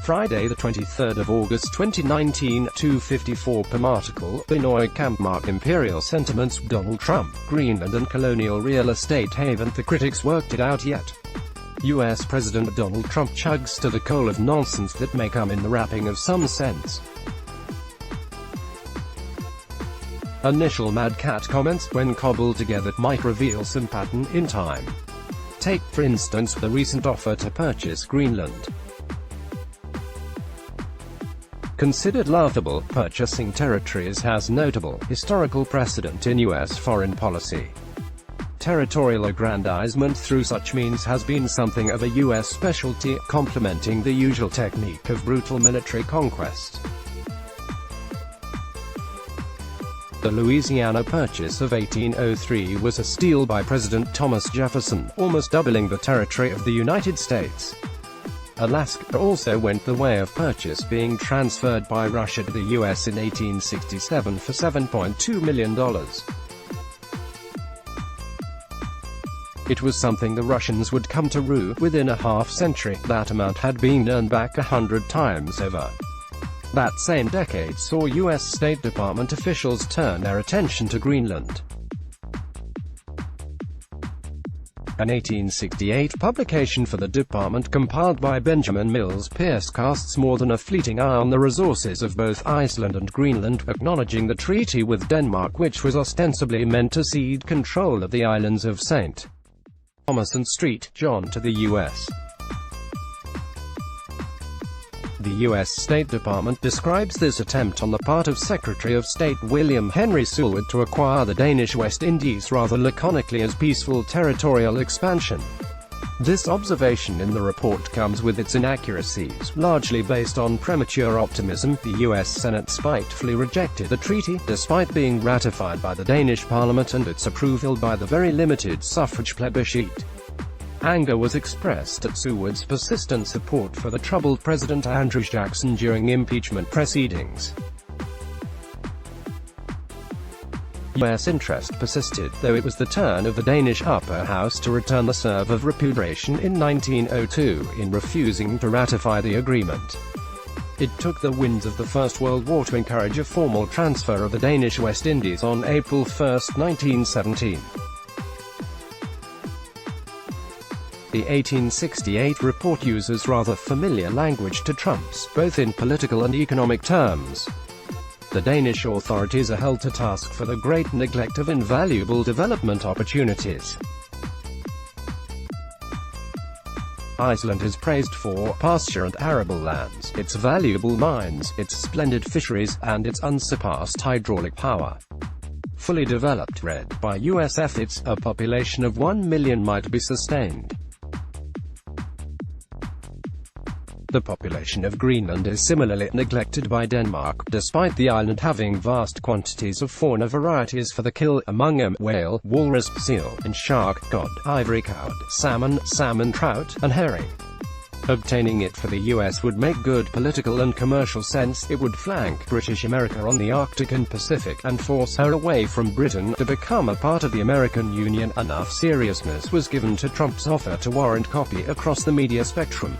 Friday, the 23rd of August 2019, 2:54 pmArticle, Binoy Kampmark Imperial sentiments, Donald Trump, Greenland and Colonial real estate haven't the critics worked it out yet. U.S. President Donald Trump chugs to the coal of nonsense that may come in the wrapping of some sense. Initial Mad Cat comments, when cobbled together, might reveal some pattern in time. Take, for instance, the recent offer to purchase Greenland. Considered laughable, purchasing territories has notable, historical precedent in U.S. foreign policy. Territorial aggrandizement through such means has been something of a U.S. specialty, complementing the usual technique of brutal military conquest. The Louisiana Purchase of 1803 was a steal by President Thomas Jefferson, almost doubling the territory of the United States. Alaska also went the way of purchase, being transferred by Russia to the U.S. in 1867 for $7.2 million. It was something the Russians would come to rue. Within a half-century, that amount had been earned back 100 times over. That same decade saw U.S. State Department officials turn their attention to Greenland. An 1868 publication for the department compiled by Benjamin Mills Pierce casts more than a fleeting eye on the resources of both Iceland and Greenland, acknowledging the treaty with Denmark, which was ostensibly meant to cede control of the islands of St. Thomas and St. John to the U.S. The U.S. State Department describes this attempt on the part of Secretary of State William Henry Seward to acquire the Danish West Indies rather laconically as peaceful territorial expansion. This observation in the report comes with its inaccuracies, largely based on premature optimism. The U.S. Senate spitefully rejected the treaty, despite being ratified by the Danish Parliament and its approval by the very limited suffrage plebiscite. Anger was expressed at Seward's persistent support for the troubled President Andrew Jackson during impeachment proceedings. U.S. interest persisted, though it was the turn of the Danish upper house to return the serve of repudiation in 1902, in refusing to ratify the agreement. It took the winds of the First World War to encourage a formal transfer of the Danish West Indies on April 1, 1917. The 1868 report uses rather familiar language to Trump's, both in political and economic terms. The Danish authorities are held to task for the great neglect of invaluable development opportunities. Iceland is praised for pasture and arable lands, its valuable mines, its splendid fisheries, and its unsurpassed hydraulic power. Fully developed, read by U.S. efforts, a population of 1 million might be sustained. The population of Greenland is similarly neglected by Denmark, despite the island having vast quantities of fauna varieties for the kill, among them whale, walrus, seal, and shark, cod, ivory cod, salmon trout, and herring. Obtaining it for the U.S. would make good political and commercial sense. It would flank British America on the Arctic and Pacific, and force her away from Britain to become a part of the American Union. Enough seriousness was given to Trump's offer to warrant copy across the media spectrum.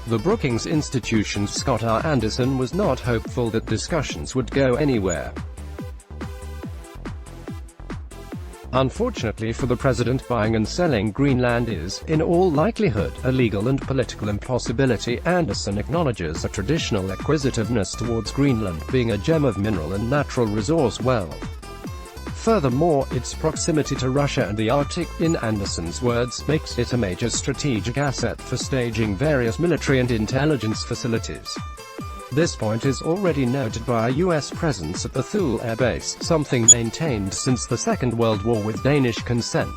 The Brookings Institution's Scott R. Anderson was not hopeful that discussions would go anywhere. Unfortunately for the president, buying and selling Greenland is, in all likelihood, a legal and political impossibility. Anderson acknowledges a traditional acquisitiveness towards Greenland being a gem of mineral and natural resource wealth. Furthermore, its proximity to Russia and the Arctic, in Anderson's words, makes it a major strategic asset for staging various military and intelligence facilities. This point is already noted by a U.S. presence at the Thule Air Base, something maintained since the Second World War with Danish consent.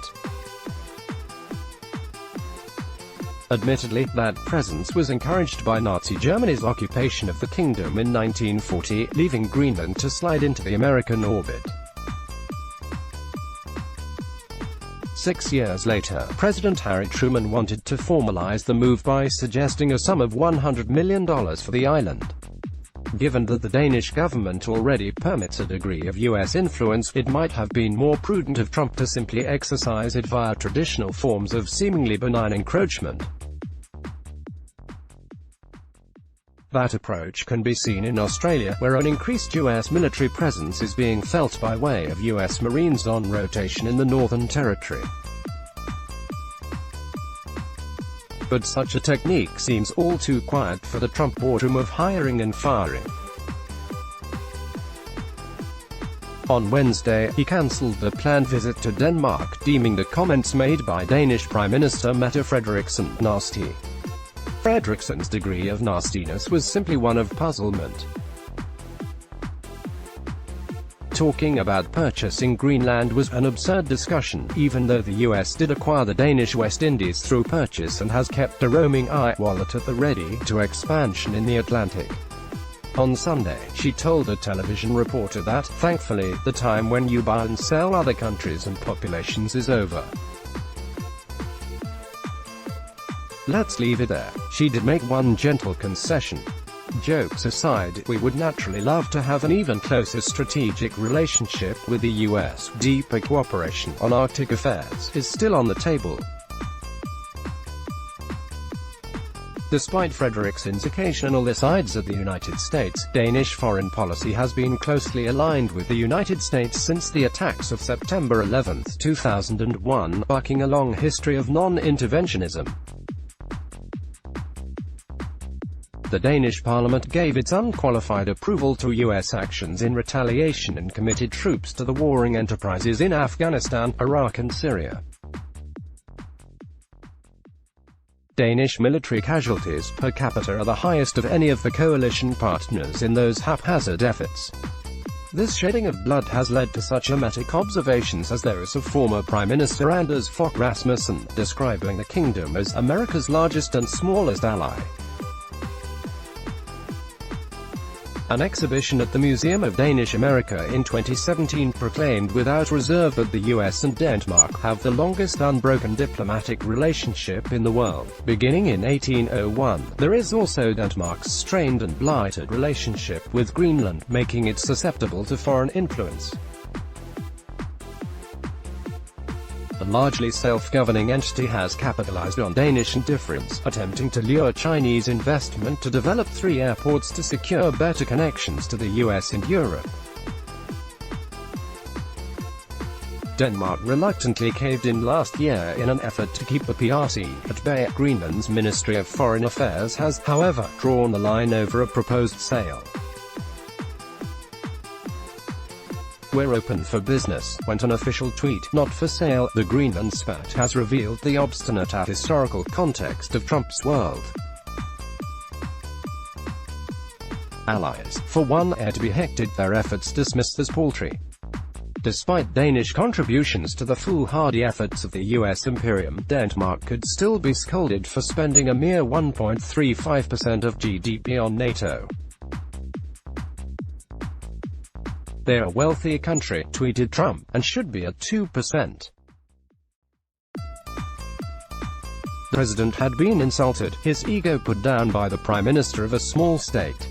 Admittedly, that presence was encouraged by Nazi Germany's occupation of the kingdom in 1940, leaving Greenland to slide into the American orbit. 6 years later, President Harry Truman wanted to formalize the move by suggesting a sum of $100 million for the island. Given that the Danish government already permits a degree of U.S. influence, it might have been more prudent of Trump to simply exercise it via traditional forms of seemingly benign encroachment. That approach can be seen in Australia, where an increased U.S. military presence is being felt by way of U.S. Marines on rotation in the Northern Territory. But such a technique seems all too quiet for the Trump boardroom of hiring and firing. On Wednesday, he cancelled the planned visit to Denmark, deeming the comments made by Danish Prime Minister Mette Frederiksen nasty. Frederiksen's degree of nastiness was simply one of puzzlement. Talking about purchasing Greenland was an absurd discussion, even though the US did acquire the Danish West Indies through purchase and has kept a roaming wallet at the ready to expansion in the Atlantic. On Sunday, she told a television reporter that, thankfully, the time when you buy and sell other countries and populations is over. Let's leave it there. She did make one gentle concession. Jokes aside, we would naturally love to have an even closer strategic relationship with the US. Deeper cooperation on Arctic affairs is still on the table. Despite Frederiksen's occasional asides at the United States, Danish foreign policy has been closely aligned with the United States since the attacks of September 11, 2001, bucking a long history of non-interventionism. The Danish parliament gave its unqualified approval to U.S. actions in retaliation and committed troops to the warring enterprises in Afghanistan, Iraq and Syria. Danish military casualties per capita are the highest of any of the coalition partners in those haphazard efforts. This shedding of blood has led to such dramatic observations as those of former Prime Minister Anders Fogh Rasmussen, describing the kingdom as America's largest and smallest ally. An exhibition at the Museum of Danish America in 2017 proclaimed without reserve that the US and Denmark have the longest unbroken diplomatic relationship in the world. Beginning in 1801, there is also Denmark's strained and blighted relationship with Greenland, making it susceptible to foreign influence. The largely self-governing entity has capitalized on Danish indifference, attempting to lure Chinese investment to develop 3 airports to secure better connections to the US and Europe. Denmark reluctantly caved in last year in an effort to keep the PRC at bay. Greenland's Ministry of Foreign Affairs has, however, drawn the line over a proposed sale. "We're open for business," went an official tweet. Not for sale. The Greenland spat has revealed the obstinate historical context of Trump's world. Allies, for one, are to be hected, their efforts dismissed as paltry. Despite Danish contributions to the foolhardy efforts of the US Imperium, Denmark could still be scolded for spending a mere 1.35% of GDP on NATO. "They're a wealthy country," tweeted Trump, "and should be at 2%. The president had been insulted, his ego put down by the prime minister of a small state.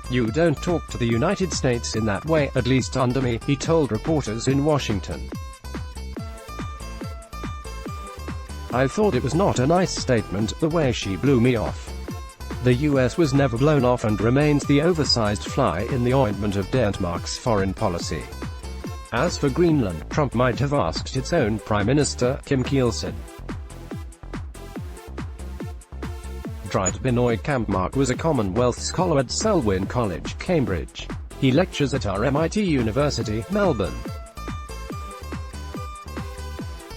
"You don't talk to the United States in that way, at least under me," he told reporters in Washington. "I thought it was not a nice statement, the way she blew me off." The US was never blown off and remains the oversized fly in the ointment of Denmark's foreign policy. As for Greenland, Trump might have asked its own Prime Minister, Kim Kielsen. Binoy Kampmark was a Commonwealth scholar at Selwyn College, Cambridge. He lectures at RMIT University, Melbourne.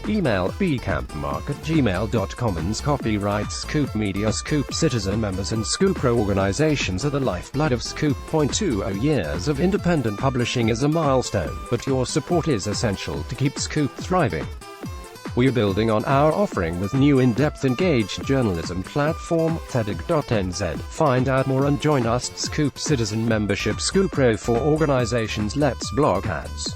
Email bkampmark@gmail.com. Copyright Scoop Media. Scoop citizen members and Scoop Pro organizations are the lifeblood of Scoop. 20 years of independent publishing is a milestone, but your support is essential to keep Scoop thriving. We're building on our offering with new in-depth engaged journalism platform, thedig.nz. Find out more and join us. Scoop Citizen Membership. Scoop Pro for organizations. Let's blog ads.